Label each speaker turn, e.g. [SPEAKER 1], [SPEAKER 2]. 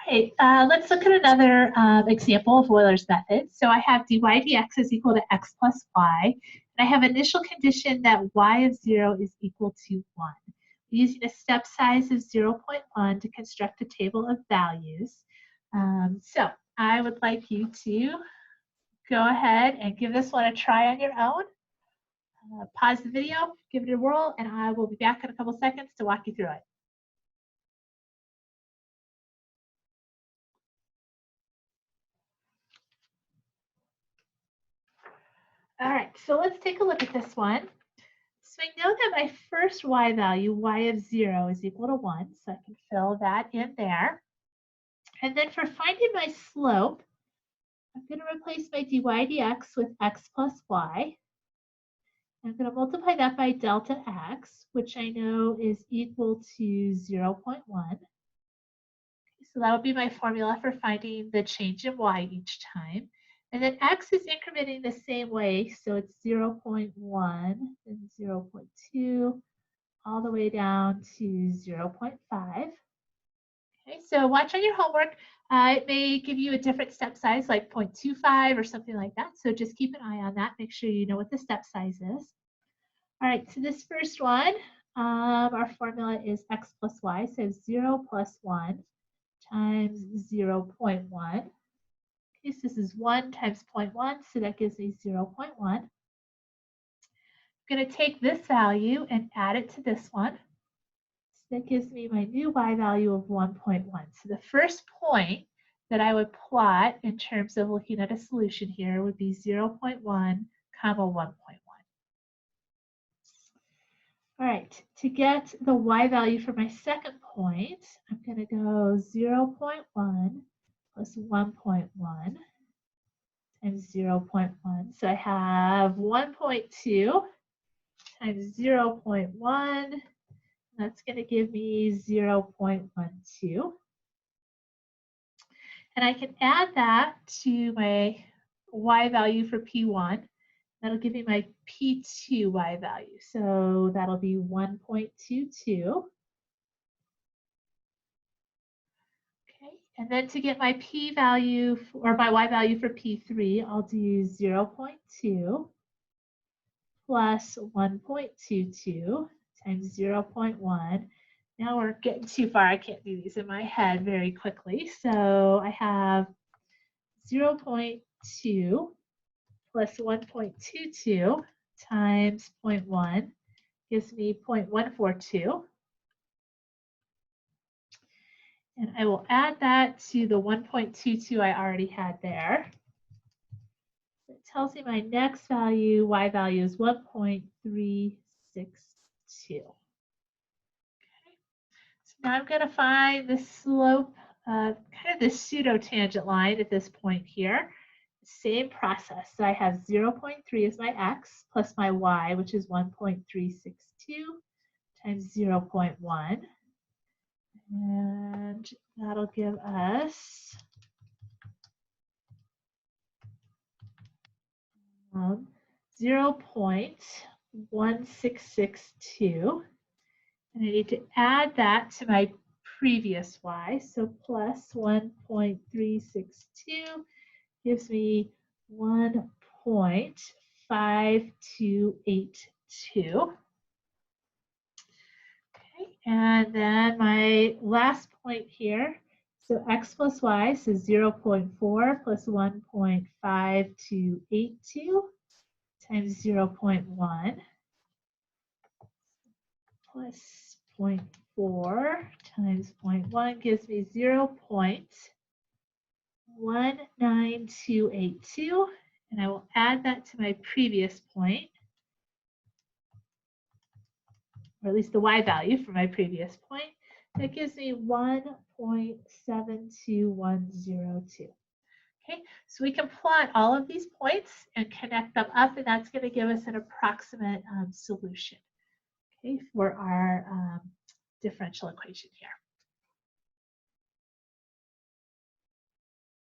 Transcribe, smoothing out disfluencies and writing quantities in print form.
[SPEAKER 1] right, let's look at another example of Euler's method. So I have dy dx is equal to x plus y, and I have initial condition that y of 0 is equal to 1. Using a step size of 0.1 to construct a table of values. So I would like you to go ahead and give this one a try on your own. Pause the video, give it a whirl, and I will be back in a couple seconds to walk you through it. All right, so let's take a look at this one. So I know that my first y value, y of 0, is equal to 1, so I can fill that in there. And then for finding my slope, I'm going to replace my dy dx with x plus y. I'm going to multiply that by delta x, which I know is equal to 0.1. So that would be my formula for finding the change in y each time. And then x is incrementing the same way, so it's 0.1 and 0.2 all the way down to 0.5. Okay, so watch on your homework. It may give you a different step size, like 0.25 or something like that. So just keep an eye on that. Make sure you know what the step size is. All right, so this first one, our formula is x plus y, so 0 plus 1 times 0.1. Okay, so this is 1 times 0.1, so that gives me 0.1. I'm going to take this value and add it to this one. So that gives me my new y value of 1.1. So the first point that I would plot in terms of looking at a solution here would be 0.1, 1.1. All right, to get the y value for my second point, I'm going to go 0.1 plus 1.1 times 0.1. So I have 1.2 times 0.1. That's going to give me 0.12. And I can add that to my y value for P1. That'll give me my P2 y value. So that'll be 1.22. Okay, and then to get my P value, or my y value for P3, I'll do 0.2 plus 1.22 times 0.1. Now we're getting too far. I can't do these in my head very quickly. So I have 0.2 plus 1.22 times 0.1 gives me 0.142. And I will add that to the 1.22 I already had there. It tells me my next value, y value, is 1.362. Now I'm going to find the slope, kind of the pseudo-tangent line at this point here. Same process. So I have 0.3 as my x plus my y, which is 1.362 times 0.1. And that'll give us 0.1662. And I need to add that to my previous y. So plus 1.362 gives me 1.5282. Okay, and then my last point here. So x plus y, so 0.4 plus 1.5282 times 0.1 plus 0.4 times 0.1 gives me 0.19282, and I will add that to my previous point, or at least the y value for my previous point. That gives me 1.72102. Okay, so we can plot all of these points and connect them up, and that's going to give us an approximate solution, okay, for our differential equation here.